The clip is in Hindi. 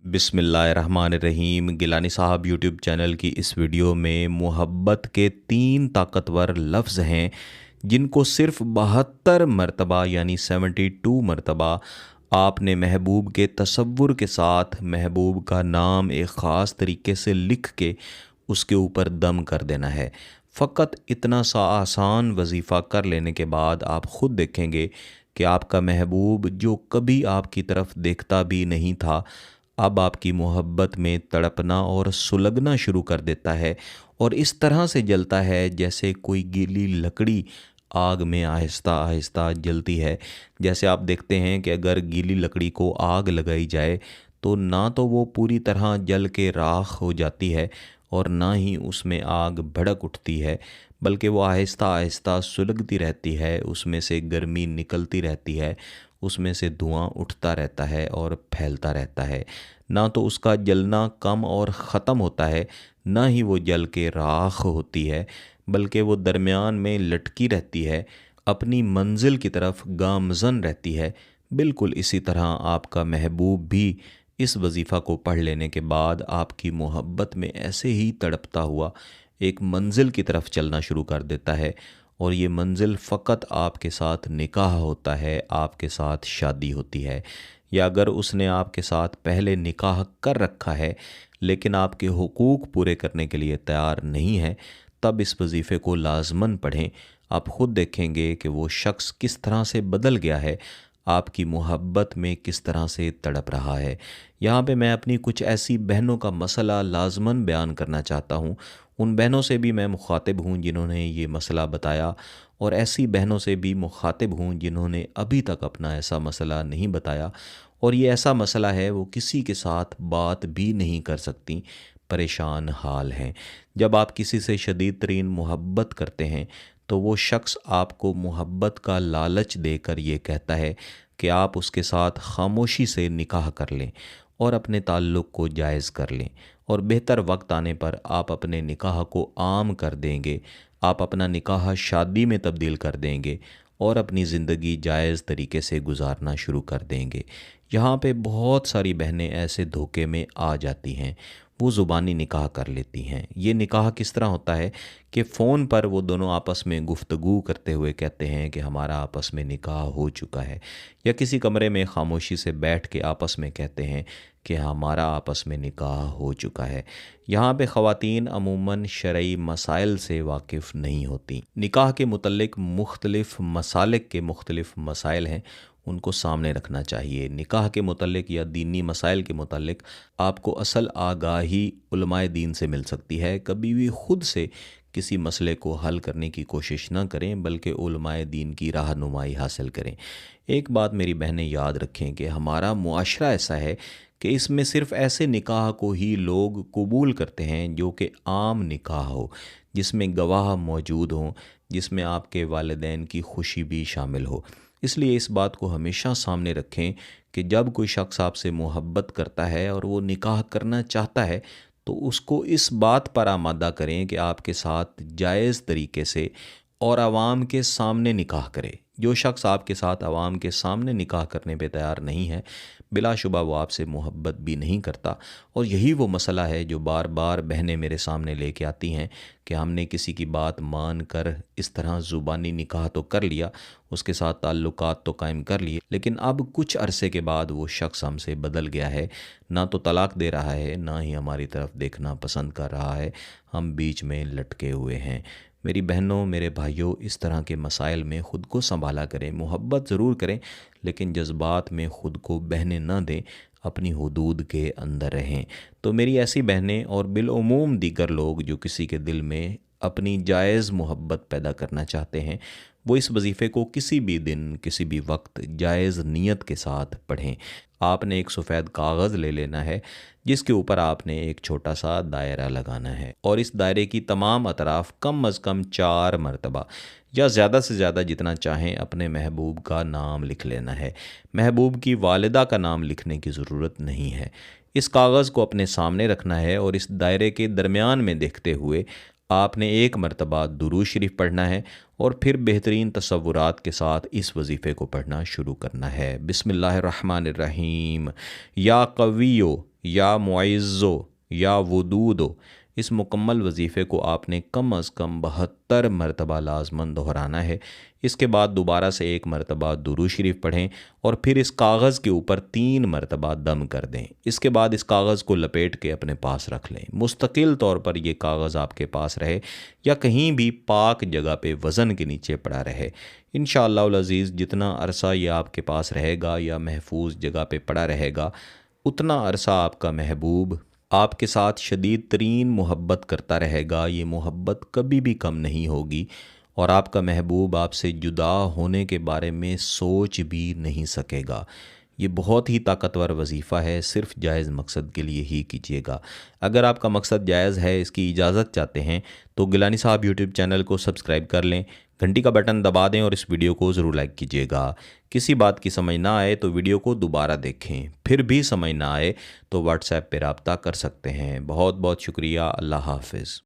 बिस्मिल्लाहिर्रहमानिर्रहीम। गिलानी साहब यूट्यूब चैनल की इस वीडियो में मोहब्बत के 3 ताकतवर लफ्ज़ हैं जिनको सिर्फ़ 72 मरतबा यानी 72 मरतबा आपने महबूब के तसव्वुर के साथ महबूब का नाम एक ख़ास तरीके से लिख के उसके ऊपर दम कर देना है। फ़कत इतना सा आसान वजीफ़ा कर लेने के बाद आप ख़ुद देखेंगे कि आपका महबूब जो कभी आपकी तरफ देखता भी नहीं था, अब आपकी मोहब्बत में तड़पना और सुलगना शुरू कर देता है और इस तरह से जलता है जैसे कोई गीली लकड़ी आग में आहिस्ता आहिस्ता जलती है। जैसे आप देखते हैं कि अगर गीली लकड़ी को आग लगाई जाए तो ना तो वो पूरी तरह जल के राख हो जाती है और ना ही उसमें आग भड़क उठती है, बल्कि वो आहिस्ता आहिस्ता सुलगती रहती है, उसमें से गर्मी निकलती रहती है, उसमें से धुआं उठता रहता है और फैलता रहता है। ना तो उसका जलना कम और ख़त्म होता है, ना ही वो जल के राख होती है, बल्कि वो दरमियान में लटकी रहती है, अपनी मंजिल की तरफ गामज़न रहती है। बिल्कुल इसी तरह आपका महबूब भी इस वजीफ़ा को पढ़ लेने के बाद आपकी मोहब्बत में ऐसे ही तड़पता हुआ एक मंजिल की तरफ चलना शुरू कर देता है और ये मंजिल फ़कत आपके साथ निकाह होता है, आपके साथ शादी होती है। या अगर उसने आपके साथ पहले निकाह कर रखा है लेकिन आपके हुकूक पूरे करने के लिए तैयार नहीं है, तब इस वजीफ़े को लाजमन पढ़ें। आप ख़ुद देखेंगे कि वो शख्स किस तरह से बदल गया है, आपकी मोहब्बत में किस तरह से तड़प रहा है। यहाँ पे मैं अपनी कुछ ऐसी बहनों का मसला लाजमन बयान करना चाहता हूँ। उन बहनों से भी मैं मुखातिब हूँ जिन्होंने ये मसला बताया, और ऐसी बहनों से भी मुखातिब हूँ जिन्होंने अभी तक अपना ऐसा मसला नहीं बताया और ये ऐसा मसला है वो किसी के साथ बात भी नहीं कर सकती, परेशान हाल हैं। जब आप किसी से शदीद तरीन मोहब्बत करते हैं तो वो शख्स आपको मोहब्बत का लालच देकर ये कहता है कि आप उसके साथ खामोशी से निकाह कर लें और अपने ताल्लुक़ को जायज़ कर लें, और बेहतर वक्त आने पर आप अपने निकाह को आम कर देंगे, आप अपना निकाह शादी में तब्दील कर देंगे और अपनी ज़िंदगी जायज़ तरीके से गुजारना शुरू कर देंगे। यहाँ पे बहुत सारी बहनें ऐसे धोखे में आ जाती हैं, वो ज़ुबानी निकाह कर लेती हैं। ये निकाह किस तरह होता है कि फ़ोन पर वो दोनों आपस में गुफ्तगू करते हुए कहते हैं कि हमारा आपस में निकाह हो चुका है, या किसी कमरे में खामोशी से बैठ के आपस में कहते हैं कि हमारा आपस में निकाह हो चुका है। यहाँ पे ख़वातीन अमूमन शरई मसाइल से वाकिफ़ नहीं होती। निकाह के मुतल्लिक़ मुख्तलिफ़ मसालिक के मुख्तलिफ़ मसाइल हैं, उनको सामने रखना चाहिए। निकाह के मुतल्लिक़ या दीनी मसाइल के मुतल्लिक़ आपको असल आगाही उलमाए दीन से मिल सकती है। कभी भी ख़ुद से किसी मसले को हल करने की कोशिश न करें, बल्कि उलमाए दीन की रहनुमाई हासिल करें। एक बात मेरी बहनें याद रखें कि हमारा मुआशरा ऐसा है कि इसमें सिर्फ़ ऐसे निकाह को ही लोग कबूल करते हैं जो कि आम निकाह हो, जिसमें गवाह मौजूद हों, जिसमें आपके वालिदैन की खुशी भी शामिल हो। इसलिए इस बात को हमेशा सामने रखें कि जब कोई शख्स आपसे मोहब्बत करता है और वो निकाह करना चाहता है तो उसको इस बात पर आमादा करें कि आपके साथ जायज़ तरीके से और आवाम के सामने निकाह करे। जो शख्स आपके साथ आवाम के सामने निकाह करने पे तैयार नहीं है, बिलाशुबा वो आपसे मोहब्बत भी नहीं करता। और यही वो मसला है जो बार बार बहनें मेरे सामने लेके आती हैं कि हमने किसी की बात मान कर इस तरह ज़ुबानी निकाह तो कर लिया, उसके साथ ताल्लुकात तो कायम कर लिए, लेकिन अब कुछ अरसे के बाद वो शख्स हमसे बदल गया है, ना तो तलाक दे रहा है, ना ही हमारी तरफ देखना पसंद कर रहा है, हम बीच में लटके हुए हैं। मेरी बहनों, मेरे भाइयों, इस तरह के मसाइल में ख़ुद को संभाला करें। मोहब्बत ज़रूर करें लेकिन जज्बात में ख़ुद को बहने न दें, अपनी हुदूद के अंदर रहें। तो मेरी ऐसी बहनें और बिलउमूम दीगर लोग जो किसी के दिल में अपनी जायज़ मोहब्बत पैदा करना चाहते हैं, वो इस वजीफ़े को किसी भी दिन किसी भी वक्त जायज़ नीयत के साथ पढ़ें। आपने एक सफ़ेद कागज़ ले लेना है जिसके ऊपर आपने एक छोटा सा दायरा लगाना है और इस दायरे की तमाम अतराफ़ कम अज़ कम 4 मरतबा या ज़्यादा से ज़्यादा जितना चाहें अपने महबूब का नाम लिख लेना है। महबूब की वालिदा का नाम लिखने की ज़रूरत नहीं है। इस कागज़ को अपने सामने रखना है और इस दायरे के दरमियान में देखते हुए आपने 1 मरतबा दुरूद शरीफ पढ़ना है और फिर बेहतरीन तसव्वुरात के साथ इस वजीफ़े को पढ़ना शुरू करना है। बिस्मिल्लाहिर्रहमानिर्रहीम। या कवियो या मुइज़्ज़ो या वुदूदो, इस मुकम्मल वजीफ़े को आपने कम अज़ कम 72 मरतबा लाजमन दोहराना है। इसके बाद दोबारा से एक मरतबा दुरूद शरीफ पढ़ें और फिर इस कागज़ के ऊपर 3 मरतबा दम कर दें। इसके बाद इस कागज़ को लपेट के अपने पास रख लें। मुस्तकिल तौर पर ये कागज़ आपके पास रहे या कहीं भी पाक जगह पे वज़न के नीचे पड़ा रहे। इंशाअल्लाह अज़ीज़ जितना अरसा ये आपके पास रहेगा या महफूज जगह पे पड़ा रहेगा, उतना अरसा आपका महबूब आपके साथ शदीद तरीन मोहब्बत करता रहेगा। ये मोहब्बत कभी भी कम नहीं होगी और आपका महबूब आपसे जुदा होने के बारे में सोच भी नहीं सकेगा। ये बहुत ही ताकतवर वजीफ़ा है, सिर्फ जायज़ मकसद के लिए ही कीजिएगा। अगर आपका मकसद जायज़ है, इसकी इजाज़त चाहते हैं, तो गिलानी साहब यूट्यूब चैनल को सब्सक्राइब कर लें, घंटी का बटन दबा दें और इस वीडियो को ज़रूर लाइक कीजिएगा। किसी बात की समझ ना आए तो वीडियो को दोबारा देखें, फिर भी समझ ना आए तो व्हाट्सएप पर रब्ता कर सकते हैं। बहुत बहुत शुक्रिया। अल्लाह हाफ़िज़।